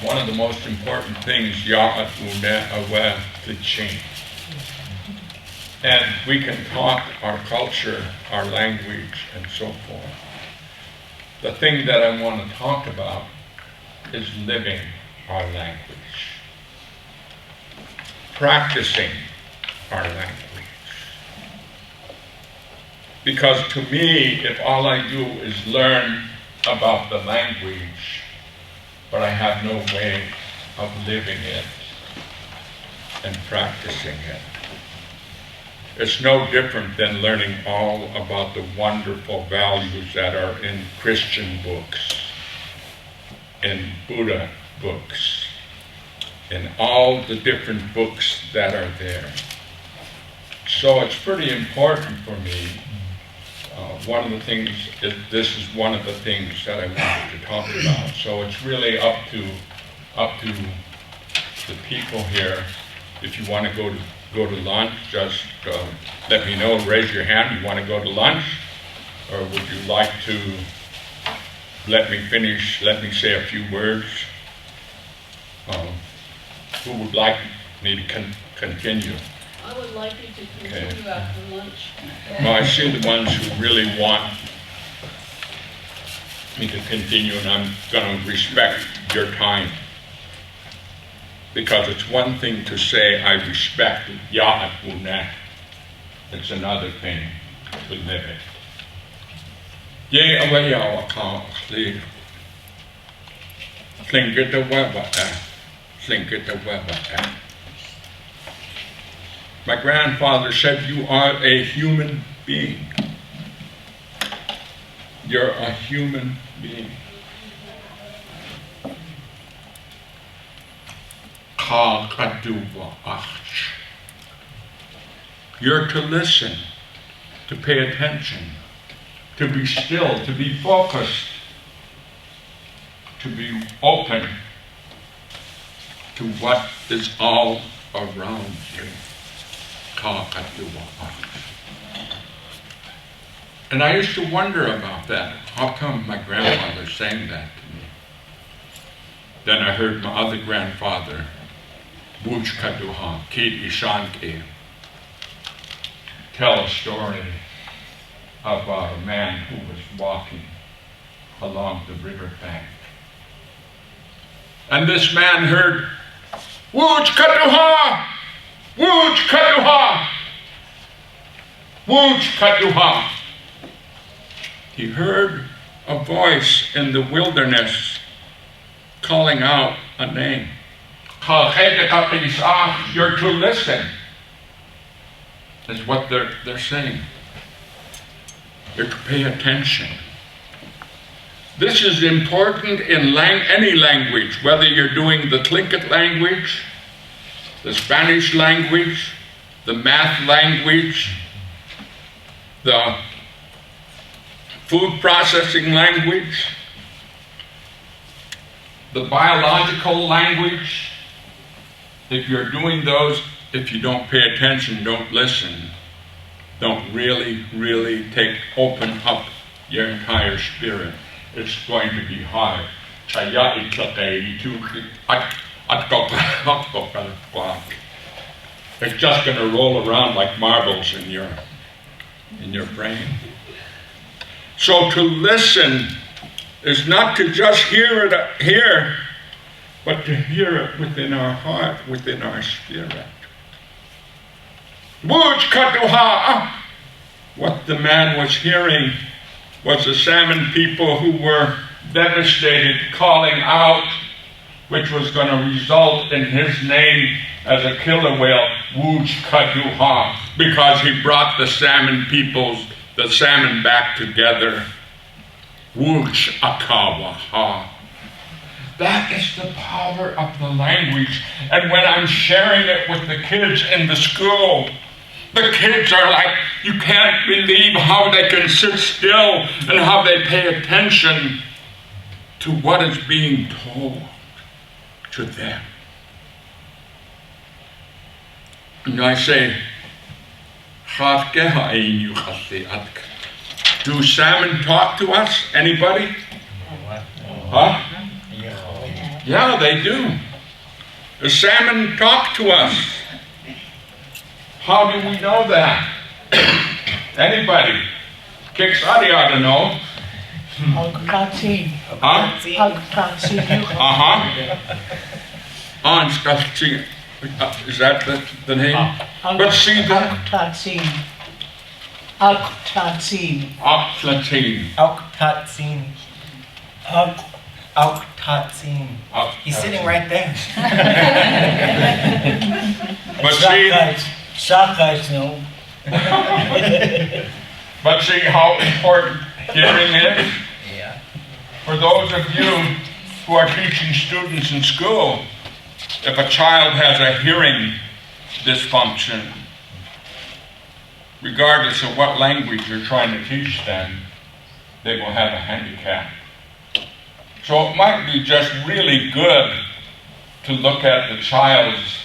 one of the most important things, Ya'at Une Awe Tlingit. And we can talk our culture, our language, and so forth. The thing that I want to talk about is living our language, practicing our language. Because to me, if all I do is learn about the language, but I have no way of living it and practicing it, it's no different than learning all about the wonderful values that are in Christian books, in Buddha books, in all the different books that are there. So it's pretty important for me. One of the things, this is one of the things that I wanted to talk about. So it's really up to the people here. If you want to go to lunch, just let me know, raise your hand. You want to go to lunch? Or would you like to let me finish, let me say a few words? Who would like me to continue? I would like you to continue after lunch. Well, I see the ones who really want me to continue, and I'm going to respect your time. Because it's one thing to say, I respect Ya'at Une. It's another thing to live it. Ye awayawa ka clear. Tlingit awaba. Tlingit awaba. My grandfather said, you are a human being. You're a human being. You're to listen, to pay attention, to be still, to be focused, to be open to what is all around you. And I used to wonder about that. How come my grandfather sang that to me? Then I heard my other grandfather, Buj Kaduha, Kid Ishanke, tell a story about a man who was walking along the riverbank. And this man heard, Wuj Kaduha! Wuj Kaduha! Wuj Kaduha! He heard a voice in the wilderness calling out a name. You're to listen, is what they're saying. You're to pay attention. This is important in any language, whether you're doing the Tlingit language, the Spanish language, the math language, the food processing language, the biological language. If you're doing those, if you don't pay attention, don't listen, don't really open up your entire spirit, it's going to be hard. It's just going to roll around like marbles in your brain. So to listen is not to just hear it here, but to hear it within our heart, within our spirit. What the man was hearing was the Salmon people who were devastated, calling out, which was going to result in his name as a killer whale, Wuj Kaduha, because he brought the Salmon peoples, the salmon back together. Wuj Akawaha. That is the power of the language. And when I'm sharing it with the kids in the school, the kids are like, you can't believe how they can sit still and how they pay attention to what is being told to them. And I say, do salmon talk to us? Anybody? Huh? Yeah, they do. The salmon talk to us. How do we know that? Anybody? Kicksadi ought to know. Katzeek. Huh? Katzeek. Katzeek. Is that the name? But see that? Katzeek. Auktatsin. He's sitting right there. But see, Guys know. but see how important hearing is? Yeah. For those of you who are teaching students in school, if a child has a hearing dysfunction, regardless of what language you're trying to teach them, they will have a handicap. So it might be just really good to look at the child's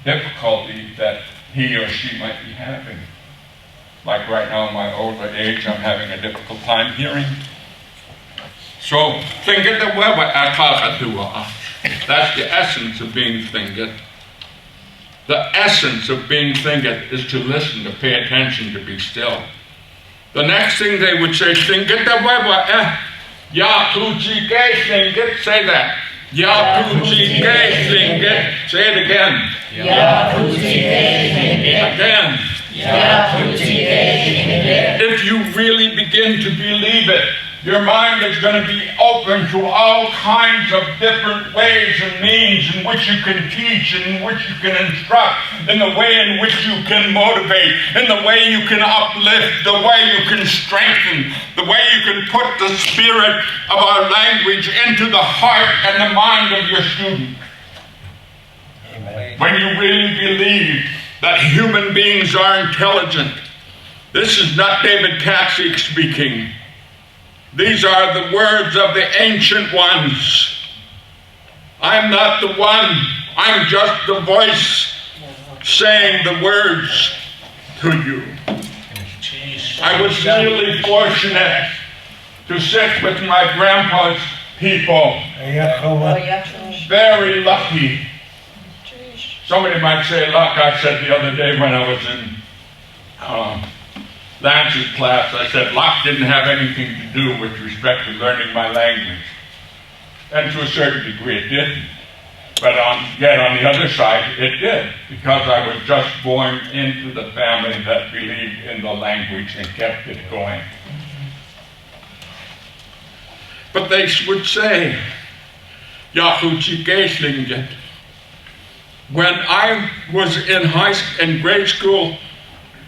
difficulty that he or she might be having. Like right now, in my older age, I'm having a difficult time hearing. So, Tlingit the wewa akakatua. That's the essence of being Tlingit. The essence of being Tlingit is to listen, to pay attention, to be still. The next thing they would say, Tlingit the wewa ya tuchike Tlingit. Say that. Ya tuchike Tlingit. Say it again. Ya tuchike Tlingit. Again. Ya tuchike Tlingit. If you really begin to believe it, your mind is going to be open to all kinds of different ways and means in which you can teach, in which you can instruct, in the way in which you can motivate, in the way you can uplift, the way you can strengthen, the way you can put the spirit of our language into the heart and the mind of your student. Amen. When you really believe that human beings are intelligent. This is not David Katzeek speaking. These are the words of the ancient ones. I'm not the one. I'm just the voice saying the words to you. I was really fortunate to sit with my grandpa's people. Very lucky. Somebody might say luck. I said the other day when I was in Lance's class, I said luck didn't have anything to do with respect to learning my language. And to a certain degree it didn't. But yet on the other side, it did. Because I was just born into the family that believed in the language and kept it going. But they would say, Tlingit. When I was in grade school,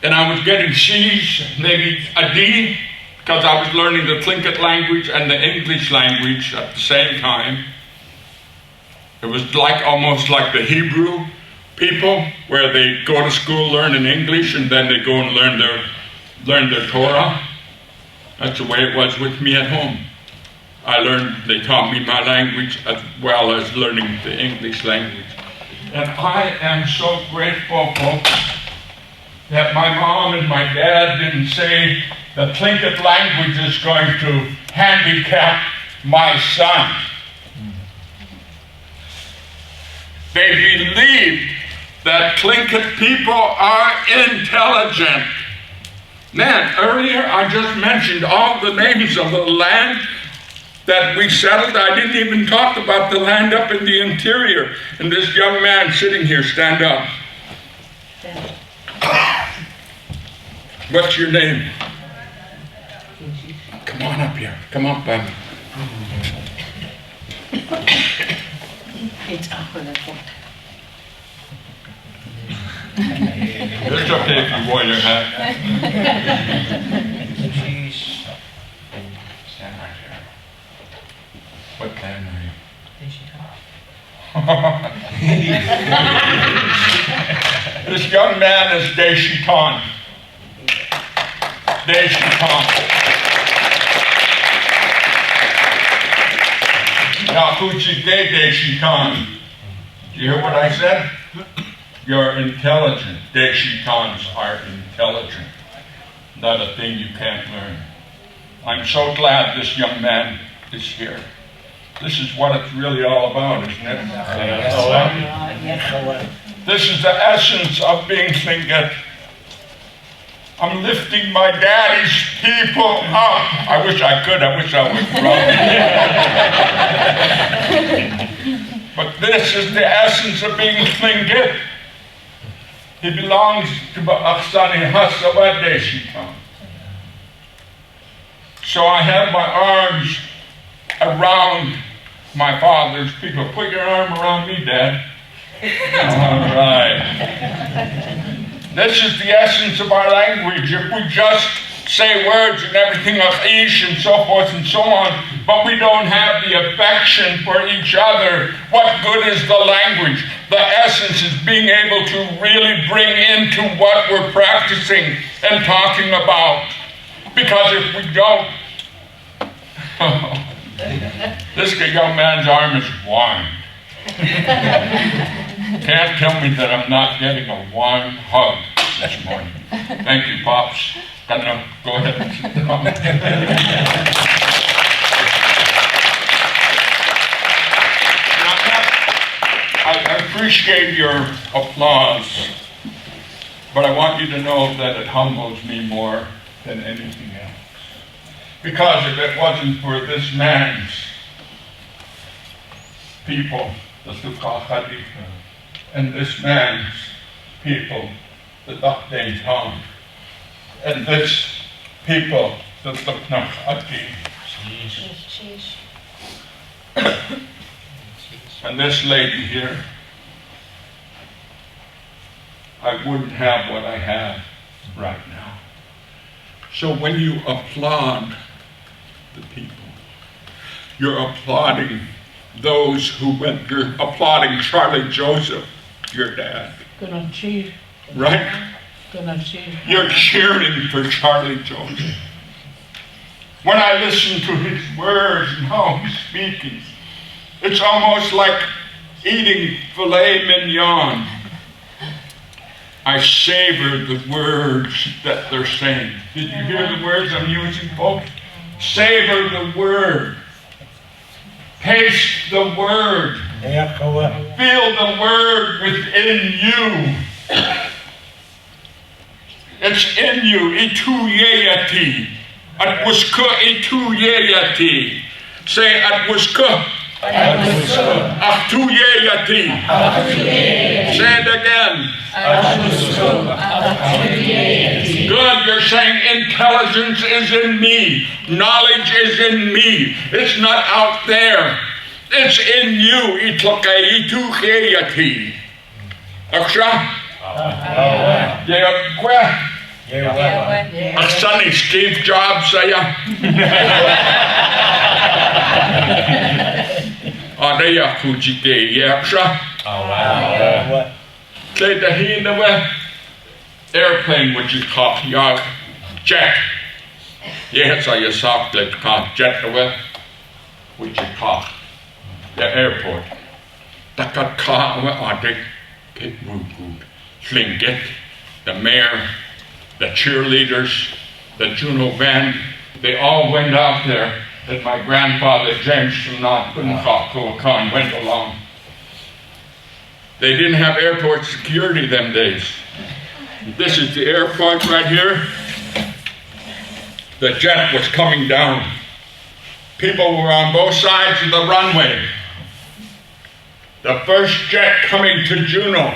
and I was getting C's, maybe a D, because I was learning the Tlingit language and the English language at the same time. It was almost like the Hebrew people, where they go to school learning English and then they go and learn their Torah. That's the way it was with me at home. They taught me my language as well as learning the English language. And I am so grateful, folks, that my mom and my dad didn't say the Tlingit language is going to handicap my son. They believed that Tlingit people are intelligent. Man, earlier I just mentioned all the names of the land that we settled. I didn't even talk about the land up in the interior. And this young man sitting here, stand up. What's your name? Come on up here. Come up, Ben. It's It's okay if you wear your hat. Stand right here. What clan are you? This young man is Deshiton. Deshiton. Yakuchike Deshiton. Do you hear what I said? You're intelligent. Deshitons are intelligent. Not a thing you can't learn. I'm so glad this young man is here. This is what it's really all about, isn't it? Yes, This is the essence of being Tlingit. I'm lifting my daddy's people up. I wish I could. I wish I was wrong. But this is the essence of being Tlingit. He belongs to Ba'aksani Hasawadeshikam. So I have my arms around my father's people. Put your arm around me, Dad. All right. This is the essence of our language. If we just say words and everything of ish and so forth and so on, but we don't have the affection for each other, what good is the language? The essence is being able to really bring into what we're practicing and talking about. Because if we don't, this young man's arm is warm. Can't tell me that I'm not getting a warm hug this morning. Thank you, Pops. Go ahead and sit down. I appreciate your applause, but I want you to know that it humbles me more than anything else. Because if it wasn't for this man's people, the SOK, and this man's people, the Dakdane Tom, and this people, the Tuknachati, and this lady here, I wouldn't have what I have right now. So when you applaud the people, you're applauding those who went, you're applauding Charlie Joseph, your dad. Right? You're cheering for Charlie Joseph. When I listen to his words and how he's speaking, it's almost like eating filet mignon. I savor the words that they're saying. Did you hear the words I'm using, folks? Savor the word. Taste the word. Feel the word within you. It's in you. Itu yeyati. At wuska itu yeyati. Say at wuska. Achtu yeyati. Say it again. Good, you're saying intelligence is in me. Knowledge is in me. It's not out there. It's in you. Itlakaitu yeyati. Aksha? Yeyakwe? Aksani Steve Jobs saya. Adaya kujite yaksha. Say the hinawe airplane which is called yag jet. Yes, I saw that called jet away, which is called the airport. Takat ka awe adik kit mugud. Tlingit, the mayor, the cheerleaders, the Juno band, they all went out there. And my grandfather, James Khan, went along. They didn't have airport security them days. This is the airport right here. The jet was coming down. People were on both sides of the runway. The first jet coming to Juneau.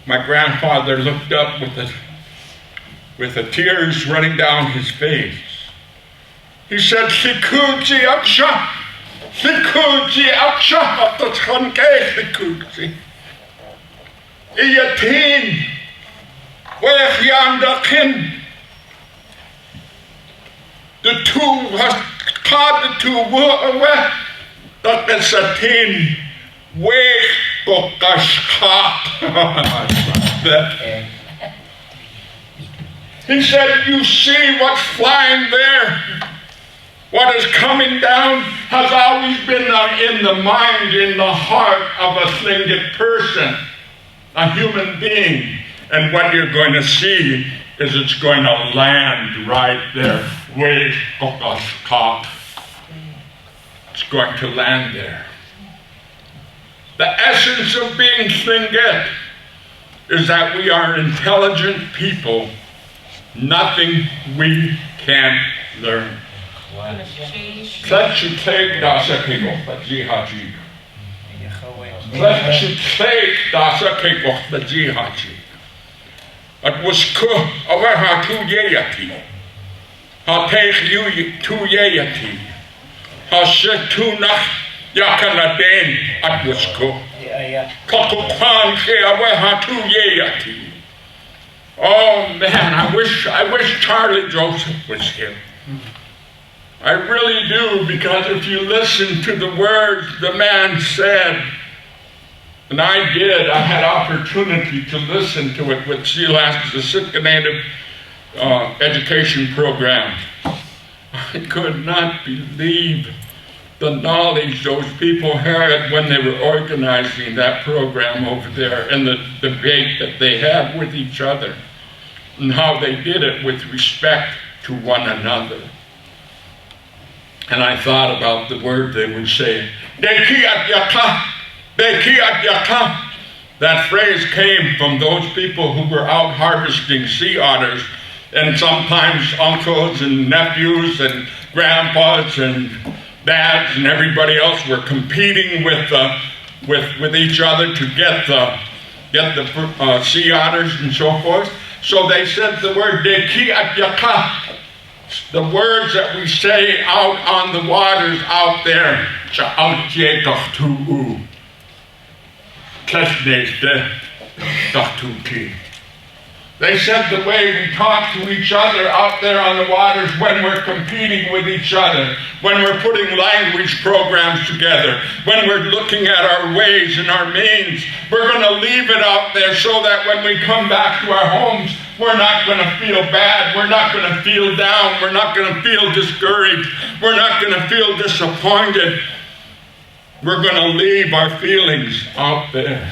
My grandfather looked up with the tears running down his face. He said, Sikuji Aksha, Sikuji Aksha, Atatranke Sikuji. Iyatin, Wechiandakin. The two was called the two were that the satin Wech Bokashka. He said, you see what's flying there? What is coming down has always been in the mind, in the heart of a Tlingit person, a human being. And what you're going to see is it's going to land right there. going to land there. The essence of being Tlingit is that we are intelligent people. Nothing we can't learn. Katzeek dasa kikoch bajihaji. Katzeek dasa kikoch bajihaji. It was ku awaha tu yeyati. Ha teich you tu yeyati. Ha shit tu nach yakanaden at was ku. Kotukan ke awaha tu yeyati. Oh man, I wish Charlie Joseph was here. I really do, because if you listen to the words the man said, and I did, I had opportunity to listen to it with Silas, the Sitka Native education program. I could not believe the knowledge those people had when they were organizing that program over there, and the debate that they had with each other, and how they did it with respect to one another. And I thought about the word they would say, Dekiat yaka, Dekiat yaka. That phrase came from those people who were out harvesting sea otters, and sometimes uncles and nephews and grandpas and dads and everybody else were competing with each other to get the sea otters and so forth. So they said the word Dekiat yaka. The words that we say out on the waters out there, they said the way we talk to each other out there on the waters when we're competing with each other, when we're putting language programs together, when we're looking at our ways and our means, we're going to leave it out there so that when we come back to our homes, we're not going to feel bad. We're not going to feel down. We're not going to feel discouraged. We're not going to feel disappointed. We're going to leave our feelings out there.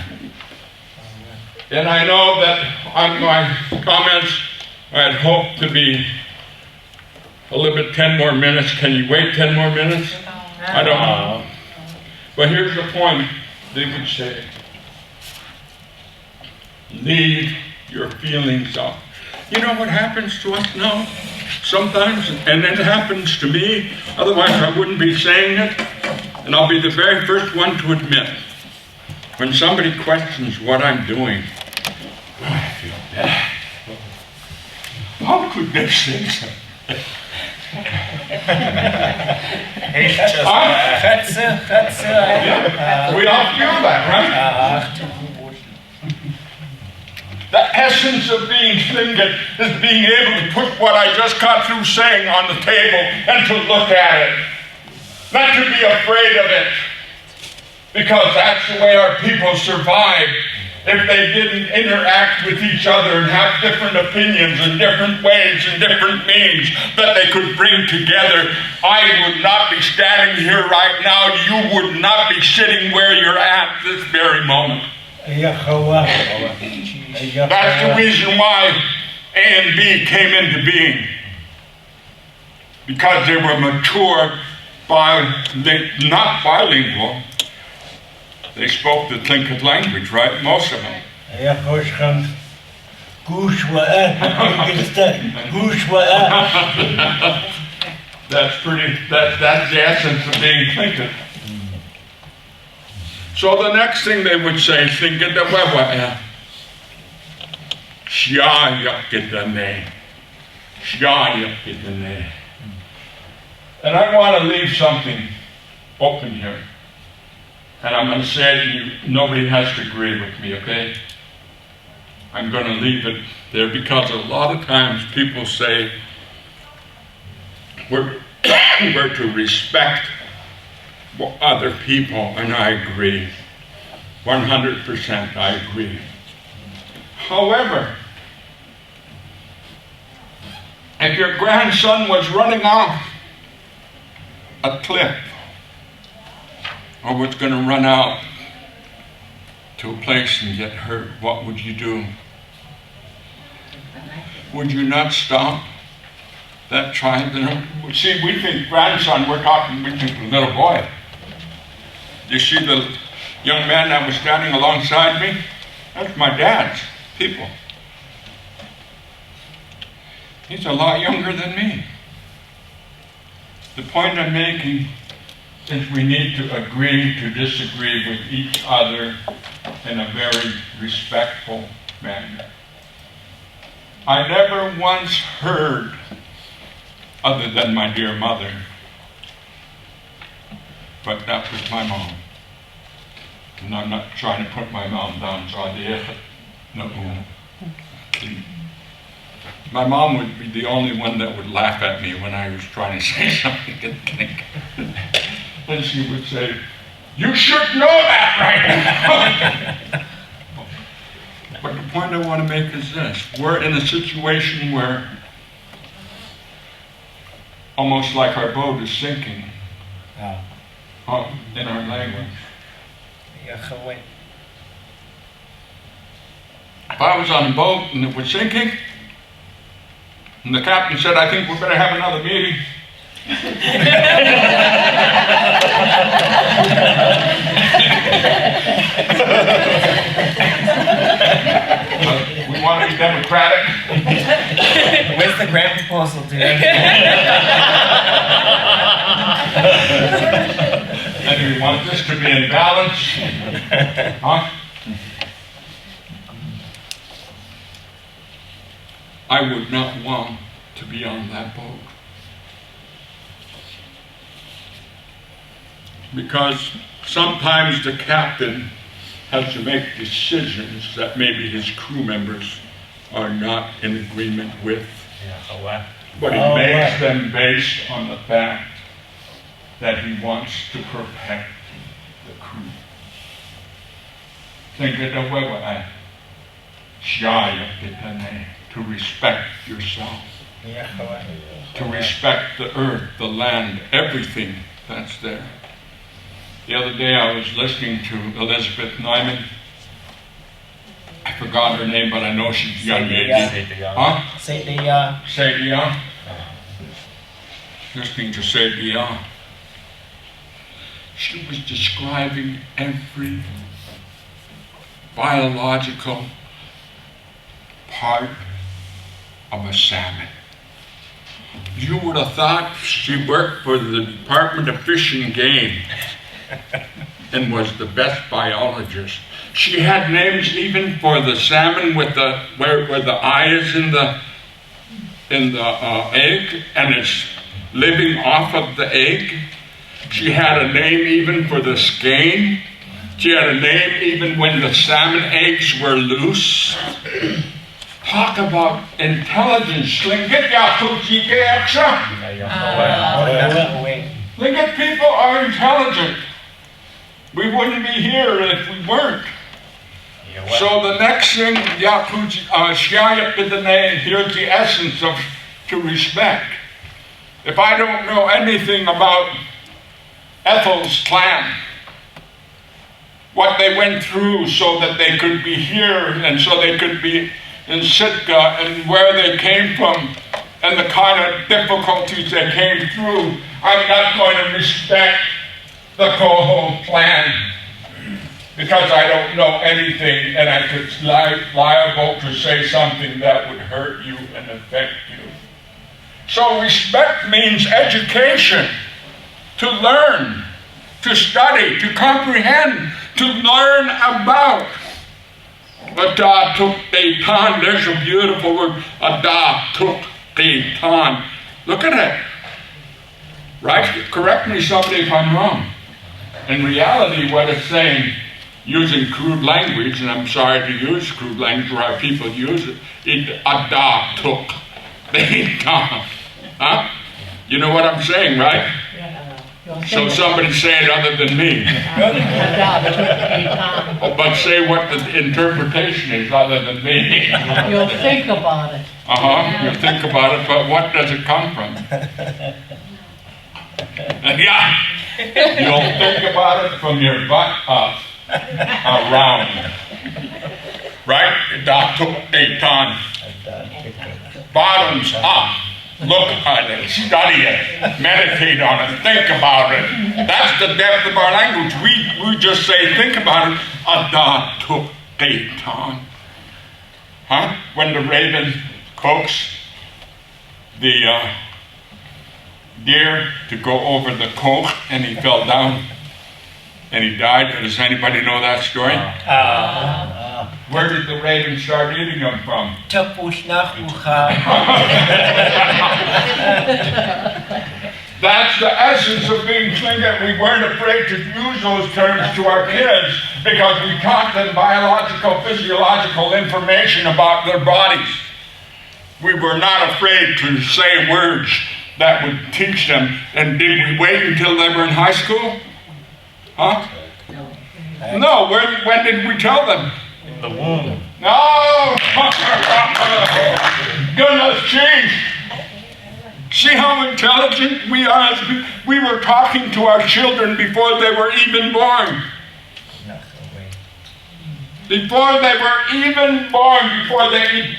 And I know that on my comments, I had hoped to be a little bit 10 more minutes. Can you wait 10 more minutes? I don't know. But here's the point they would say. Leave your feelings out. You know what happens to us now? Sometimes, and it happens to me, otherwise I wouldn't be saying it, and I'll be the very first one to admit, when somebody questions what I'm doing, I feel bad. How could they say so? We all feel that, right? The essence of being Tlingit is being able to put what I just got through saying on the table and to look at it. Not to be afraid of it. Because that's the way our people survived. If they didn't interact with each other and have different opinions and different ways and different means that they could bring together, I would not be standing here right now. You would not be sitting where you're at this very moment. That's the reason why A and B came into being. Because they were mature, not bilingual. They spoke the Tlingit language, right? Most of them. That's the essence of being Tlingit. So the next thing they would say, Tlingit the wewa. Shia yakitane. Shia yakitane. And I want to leave something open here. And I'm going to say it, nobody has to agree with me, okay? I'm going to leave it there because a lot of times people say we're to respect other people, and I agree. 100% I agree. However, if your grandson was running off a cliff, or was going to run out to a place and get hurt, what would you do? Would you not stop that child? See, we think grandson, we think little boy. You see the young man that was standing alongside me? That's my dad's people. He's a lot younger than me. The point I'm making is we need to agree to disagree with each other in a very respectful manner. I never once heard, other than my dear mother, but that was my mom. And I'm not trying to put my mom down, so no. My mom would be the only one that would laugh at me when I was trying to say something and think. And she would say, "You should know that right now." But the point I want to make is this. We're in a situation where almost like our boat is sinking in our language. If I was on a boat and it was sinking, and the captain said, "I think we better have another meeting," we want to be democratic. Where's the grant proposal, dude? And we want this to be in balance. Huh? I would not want to be on that boat. Because sometimes the captain has to make decisions that maybe his crew members are not in agreement with. But he makes them based on the fact that he wants to protect the crew. Think of the way to respect yourself, to respect the earth, the land, everything that's there. The other day I was listening to Elizabeth Nyman. I forgot her name, but I know she's a young lady. Huh? Seidia. Listening to Seidia. She was describing every biological part of a salmon. You would have thought she worked for the Department of Fish and Game and was the best biologist. She had names even for the salmon with the where the eye is in the egg and it's living off of the egg. She had a name even for the skein. She had a name even when the salmon eggs were loose. Talk about intelligence. Tlingit people are intelligent. We wouldn't be here if we weren't. So the next thing, here's the essence of to respect. If I don't know anything about Ethel's clan, what they went through so that they could be here and so they could be in Sitka and where they came from and the kind of difficulties they came through, I'm not going to respect the Coho clan because I don't know anything and I could liable to say something that would hurt you and affect you. So respect means education, to learn, to study, to comprehend, to learn about. Ada tuk deitan, there's a beautiful word. Ada tuk deitan. Look at it. Right? Correct me somebody if I'm wrong. In reality, what it's saying, using crude language, and I'm sorry to use crude language or how people use it, ada tuk deitan. Huh? You know what I'm saying, right? So somebody say it other than me. But say what the interpretation is other than me. You'll think about it. You'll think about it, but what does it come from? Yeah, you'll think about it from your butt up, around. Right? Bottoms up. look at it, study it, meditate on it, think about it. That's the depth of our language. We just say, think about it. Ada tuk keitan. Huh? When the raven coaxed the deer to go over the koch and he fell down and he died. Does anybody know that story? Where did the raven start eating them from? That's the essence of being Tlingit. We weren't afraid to use those terms to our kids because we taught them biological, physiological information about their bodies. We were not afraid to say words that would teach them. And did we wait until they were in high school? Huh? No, when did we tell them? In the womb. No! Goodness, geez! See how intelligent we are? We were talking to our children before they were even born. Before they were even born, before they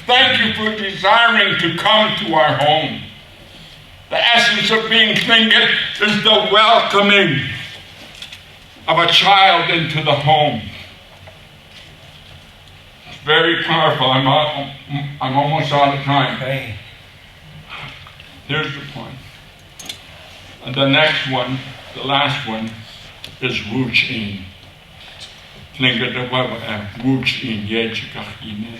thank you for desiring to come to our home. The essence of being Tlingit is the welcoming of a child into the home. It's very powerful. I'm almost out of time. Okay. Here's the point. And the next one, the last one, is Wuchin. Tlingit Wuchin Yechikachine.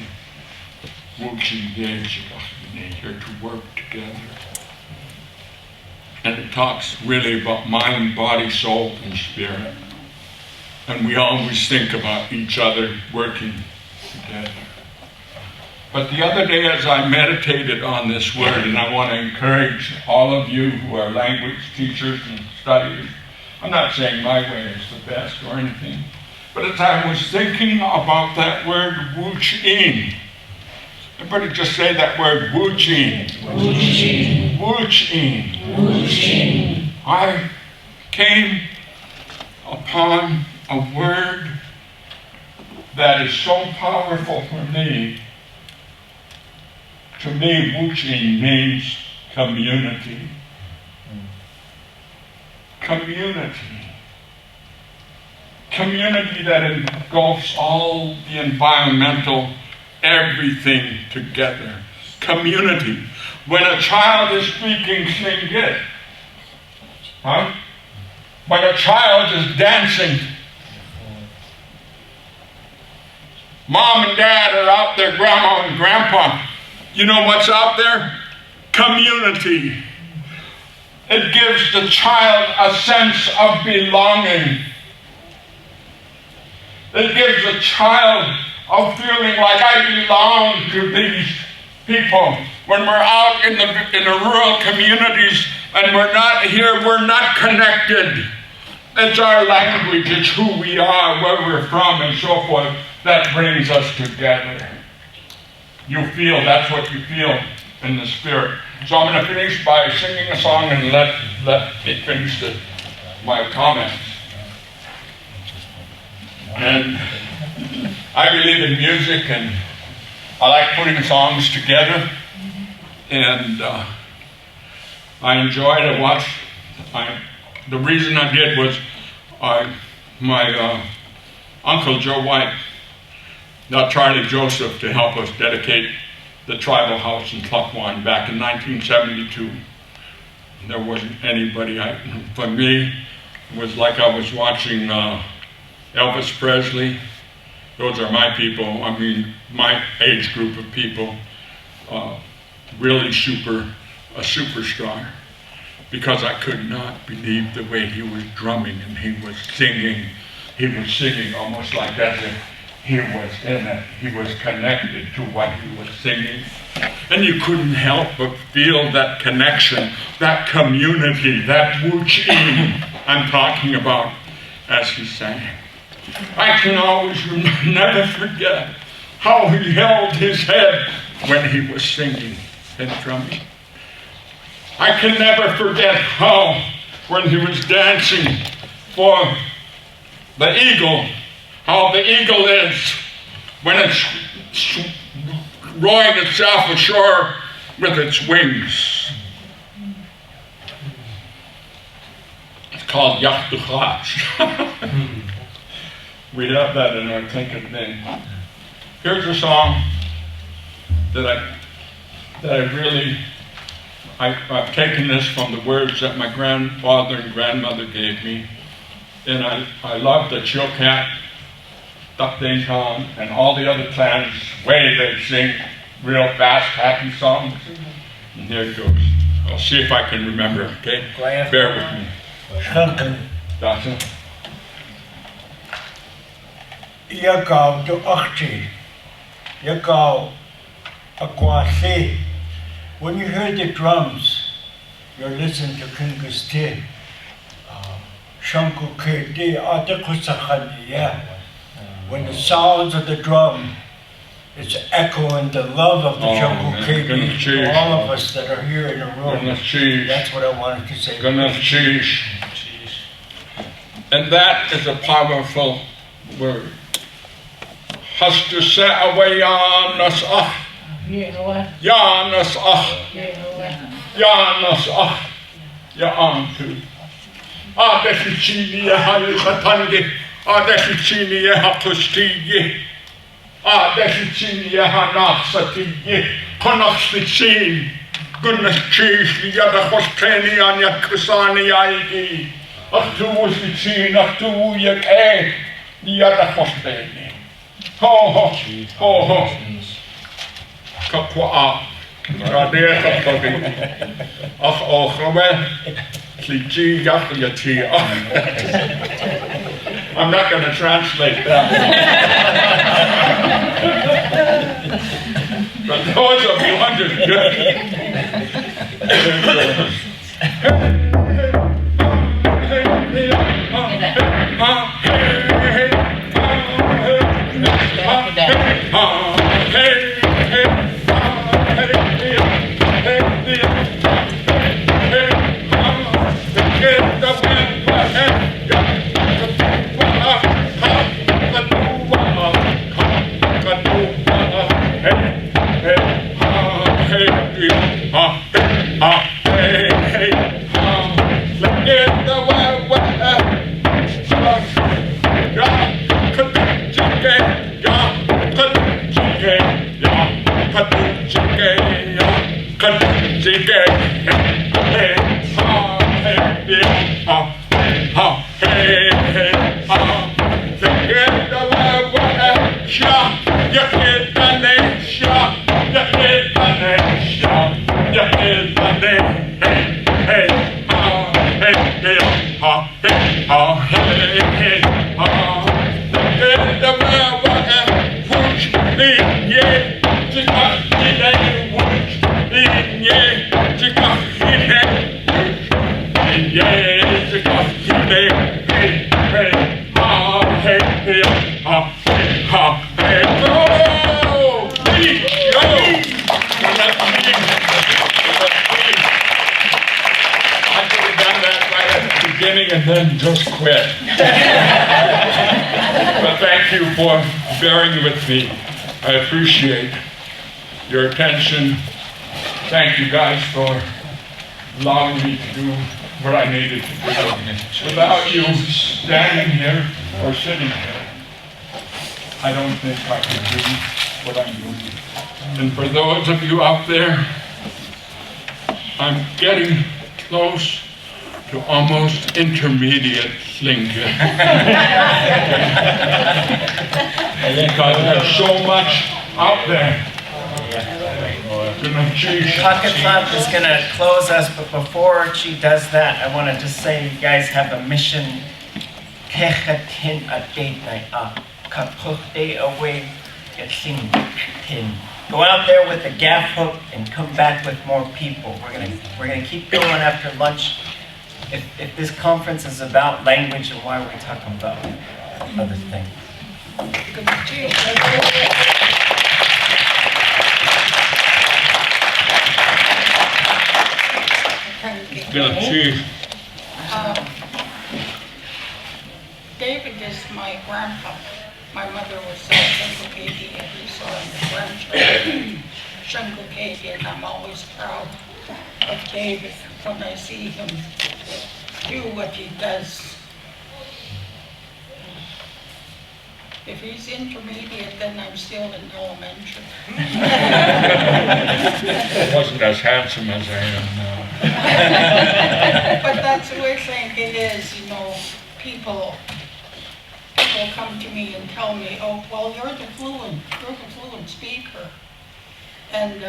Wuchin Yechikachine. Here to work together. And it talks really about mind, body, soul, and spirit. And we always think about each other working together. But the other day as I meditated on this word, and I want to encourage all of you who are language teachers and studiers, I'm not saying my way is the best or anything, but as I was thinking about that word wuchin, everybody just say that word wuchin. Wuchin. Wuchin. Wuchin. I came upon a word that is so powerful for me. To me, wuchin means community. Community. Community that engulfs all the environmental, everything together. Community. When a child is speaking Tlingit, huh? When a child is dancing, mom and dad are out there, grandma and grandpa. You know what's out there? Community. It gives the child a sense of belonging. It gives the child a feeling like I belong to these people. When we're out in the rural communities and we're not here, we're not connected. It's our language, it's who we are, where we're from, and so forth, that brings us together. You feel, that's what you feel in the spirit. So I'm going to finish by singing a song and let me finish my comments. And I believe in music, and I like putting songs together. And I enjoy to watch. The reason I did was my Uncle Joe White got Charlie Joseph to help us dedicate the tribal house in Tlingit back in 1972. There wasn't anybody. For me, it was like I was watching Elvis Presley. Those are my people. I mean, my age group of people. Really a superstar. Because I could not believe the way he was drumming and he was singing. He was singing almost like as if he was in it. He was connected to what he was singing. And you couldn't help but feel that connection, that community, that wuchin I'm talking about as he sang. I can always never forget how he held his head when he was singing and drumming. I can never forget how, when he was dancing for the eagle, how the eagle is when it's rowing itself ashore with its wings. It's called Yachtuchatz. We have that in our Tlingit name. Here's a song that I've taken this from the words that my grandfather and grandmother gave me. And I love the Chilkat, Duckdane and all the other clans, way they sing real fast, happy songs. And here it goes. I'll see if I can remember, okay? Bear with me. That's it. Yakau to Achti, Yakau Akwasi. When you hear the drums, you're listening to Kingusti. Shanku Kedi Atakusakhandiya. When the sounds of the drum, it's echoing the love of the Shanku Kedi to all of us that are here in the room. That's what I wanted to say. And that is a powerful word. Hastu away Yanas ah. Yanas ah. Yanas ah. Yaantu. Adesichini Hayatandi. Adesichini Hakusti. Adesichini Hanasati. Konakstichin. Goodness cheese, Yada Hosteni on Yakusani Aidi. Achtuusichin, Achtuuyak egg. Yada Hosteni. Ho ho, ho ho. Kapwa. Radea Kapabi. Ach, oh, Rabe. Kliji Yakyati. I'm not going to translate that. But those of you understood. And then just quit. But thank you for bearing with me. I appreciate your attention. Thank you guys for allowing me to do what I needed to do. Without you standing here or sitting here, I don't think I could do what I'm doing. And for those of you out there, I'm getting close to almost intermediate Tlingit. Because there's so much out there. Katzeek is going to close us, but before she does that, I want to just say you guys have a mission. Go out there with a gaff hook and come back with more people. We're gonna keep going after lunch. If this conference is about language, and why are we talking about other things? David is my grandpa. My mother was so baby and he saw him as grandchild. Jungle Katie, and I'm always proud of David when I see him do what he does. If he's intermediate, then I'm still in elementary. I wasn't as handsome as I am now. But that's the way I think it is, you know, people come to me and tell me, oh, well, you're the fluent speaker. And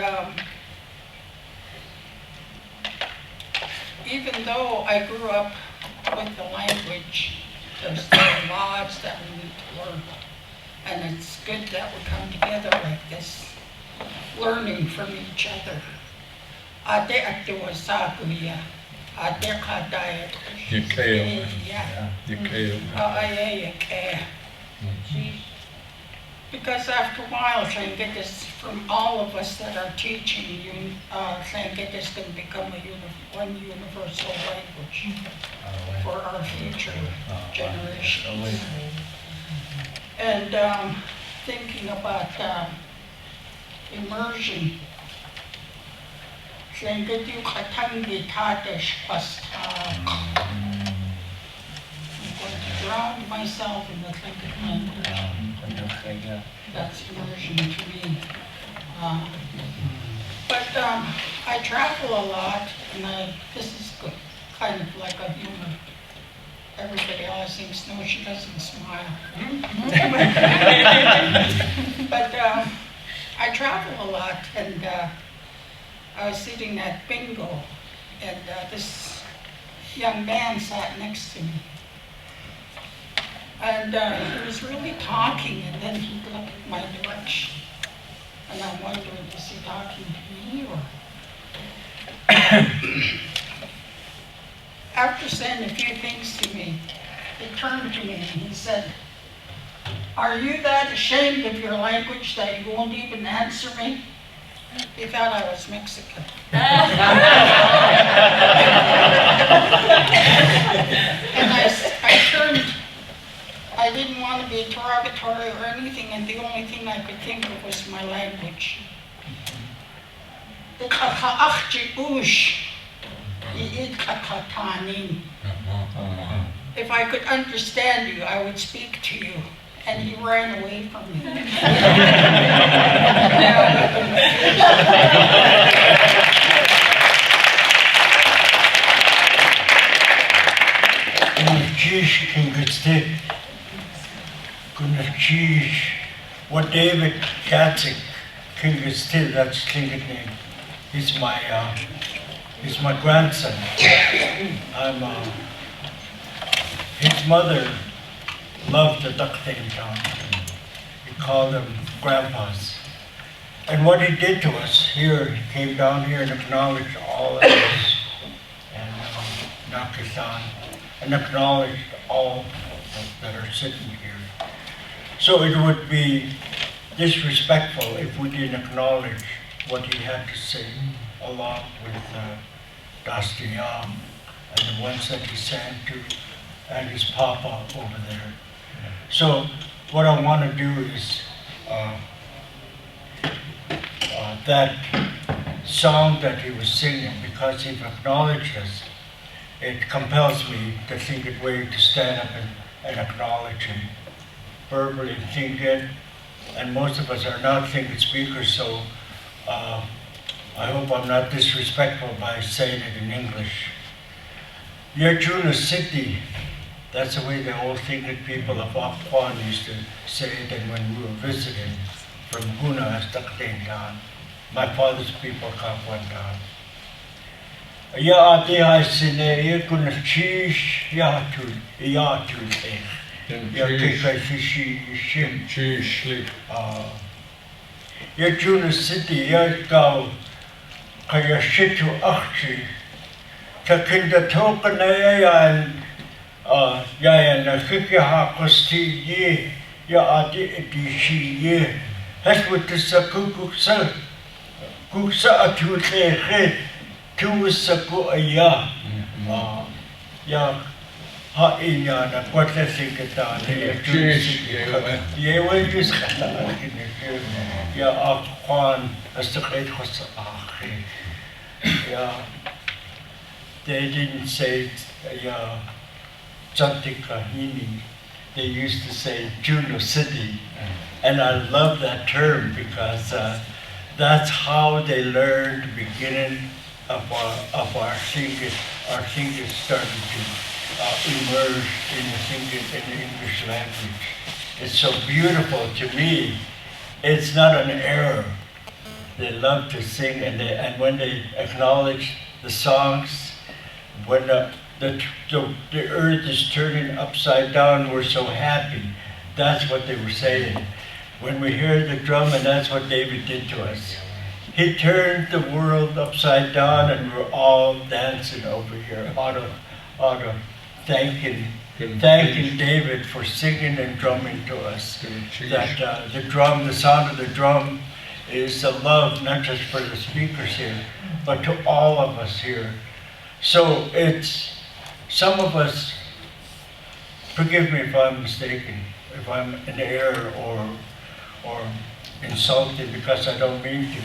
even though I grew up with the language, there's still lots that we need to learn. And it's good that we come together like this, learning from each other. Ate ate wasakuya, ate kadaya. Yukeo. Yeah. Yukeo. Because after a while, Tlingit is from all of us that are teaching, Tlingit is going to become one universal language for our future generations. And thinking about immersion, Tlingit yu katangi tatesh pasta. I'm going to drown myself in the Tlingit language. That's immersion to me. But I travel a lot, and this is good, kind of like a humor. Everybody always thinks, no, she doesn't smile. But I travel a lot, and I was sitting at bingo, and this young man sat next to me. And he was really talking, and then he looked at my direction. And I'm wondering, is he talking to me or? After saying a few things to me, he turned to me and he said, "Are you that ashamed of your language that you won't even answer me?" He thought I was Mexican. And I turned. I didn't want to be derogatory or anything, and the only thing I could think of was my language. If I could understand you, I would speak to you. And he ran away from me. What David Katzeek, Tlingit, that's Tlingit name. He's my grandson. His mother loved the ducktail town. He called them grandpas. And what he did to us here, he came down here and acknowledged all of us, and Nakistan, and acknowledged all that are sitting here. So it would be disrespectful if we didn't acknowledge what he had to say, along with Dastiyam and the ones that he sang to, and his papa over there. So what I want to do is that song that he was singing, because he acknowledged us, it compels me to think it way to stand up and acknowledge him verbally, Tlingit, and most of us are not Tlingit speakers, so I hope I'm not disrespectful by saying it in English. Yajuna City, that's the way the old Tlingit people of Afghan used to say it, and when we were visiting from Guna, Staktendan, my father's people Kakwandan. Ya Adihai Sine, Yakuna Chish, Yatul, Yatul, Yakikai Fishi, Shim, Chish, Yajuna City, Yagao, Kayashitu Akchi, Takinda Tokanaya, and Yayan Nakiha Kosti Ye, Ya Adi Edishi Ye, has with the Sakuksa, Kuksa Atul Ehe, Tu Saku Aya, Ya ha inya na kwatla sikata yewa yus kata ya akwan astakait khos akhi ya they didn't say ya Jatika Hini. They used to say Juno City, and I love that term because that's how they learned the beginning of our Tlingit. Our Tlingit started to emerge in the Tlingit in the English language. It's so beautiful to me. It's not an error. They love to sing, and when they acknowledge the songs, when the earth is turning upside down, we're so happy. That's what they were saying. When we hear the drum, and that's what David did to us. He turned the world upside down, and we're all dancing over here out of thanking David for singing and drumming to us. That the drum, the sound of the drum, is a love not just for the speakers here, but to all of us here. So it's some of us. Forgive me if I'm mistaken, if I'm in error or insulted, because I don't mean to.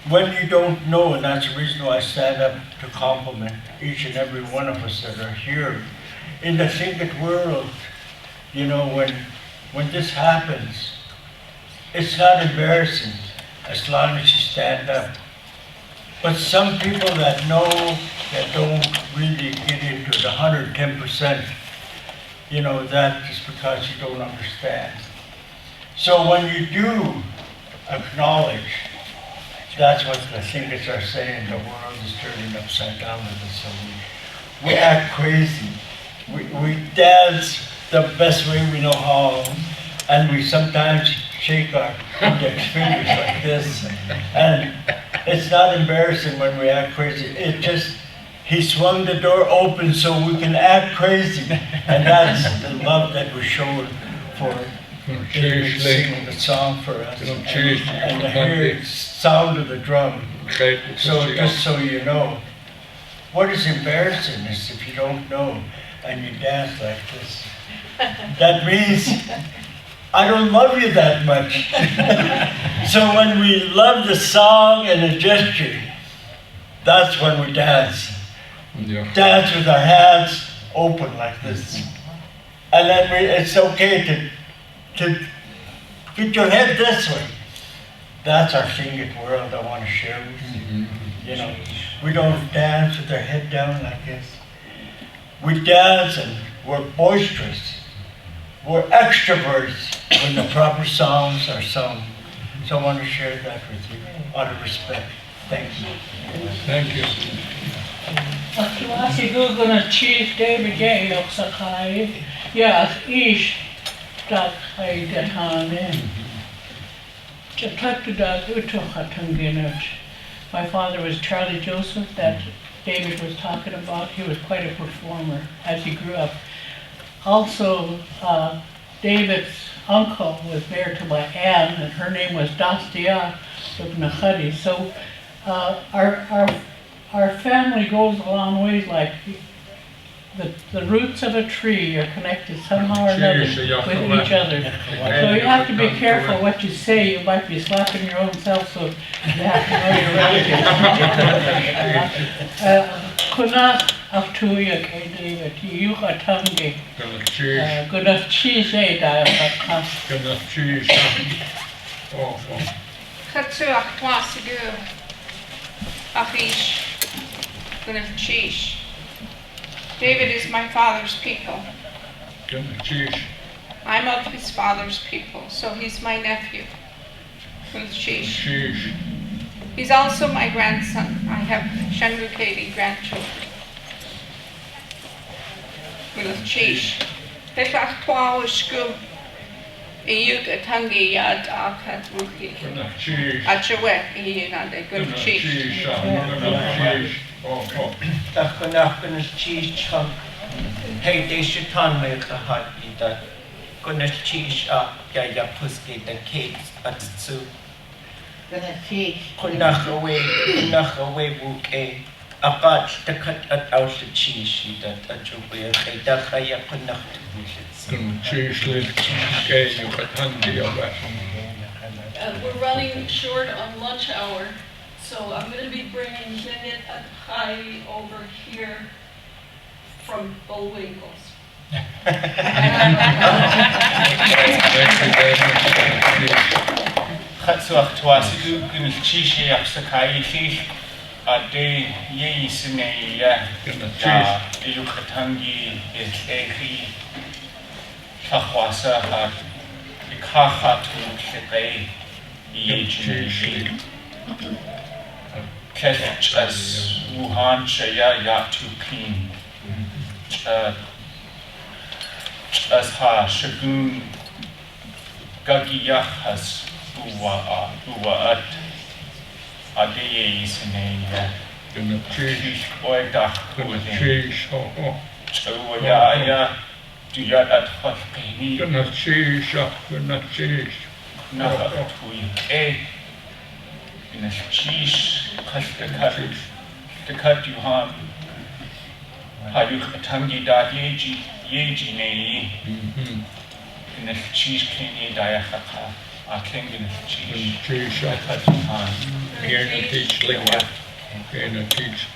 When you don't know, and that's the reason why I stand up to compliment each and every one of us that are here. In the Tlingit world, you know, when this happens, it's not embarrassing as long as you stand up. But some people that know, that don't really get into the 110%, you know, that is because you don't understand. So when you do acknowledge, that's what the thinkers are saying, the world is turning upside down with us. So we act crazy. We dance the best way we know how, and we sometimes shake our index fingers like this. And it's not embarrassing when we act crazy. It just, he swung the door open so we can act crazy. And that's the love that we're showing for David singing the song for us. And to hear the sound of the drum. So just so you know, what is embarrassing is if you don't know and you dance like this. That means I don't love you that much. So when we love the song and the gesture, that's when we dance. Dance with our hands open like this. And then it's okay to get your head this way. That's our Tlingit world I want to share with you. You know, we don't dance with our head down like this. We dance and we're boisterous. We're extroverts when the proper songs are sung. So I want to share that with you out of respect. Thank you. Thank you. Aki guguna cheese David J. Oksakai. Yes, ish tak hay datane. Chataktudak utohatunginut. My father was Charlie Joseph, that David was talking about. He was quite a performer as he grew up. Also, David's uncle was married to my aunt, and her name was Dastia of Nahadi. So our family goes a long ways. Like the roots of a tree are connected somehow or another with each other. So you have to be careful what you say. You might be slapping your own self, so you have to know your relatives. Kuna aftuya kay David, yuka tangi. Kuna cheese da ka. Kuna cheese. Oh. Katzeek twasigu. Achish. Kuna cheese. David is my father's people. I'm of his father's people, so he's my nephew. He's also my grandson. I have Shanrukedi grandchildren. Tangi yad akat ruki. Achawek yinade good cheese. Gonna cheese chunk. Hey, they should turn me the hot that gonna cheese up ya puski the cakes at soup. Gonna cheese. Kunach away bouquet. Akat takat at aus the cheese that a jubia kaya kunacht Kun cheesli keiju katandia ba. We're running short on lunch hour, so I'm going to be bringing Tlingit and Kai over here from Bullwinkles. Thank you very much. Katzeek twasidu kun cheese yaksakai fish a day ye sine ya yukatangi is ehi chahwasa ha ikahatu shibay ye jini Kech as Wuhan Shaya Yatu Clean as Ha Shagun Gagiyahas Uwaat Adeye Isine Kun cheese. Oedach Kun cheese. Oh. Uwaya Duyat at Hospini Kun cheese. Kun cheese. Nahatui in a cheese the cut you harm. How you tangi da yeji ne in a cheese can diakhaka. I can't get a cheese. Cheese. Cut you harm. Here in the teach lingua. Here in the teach.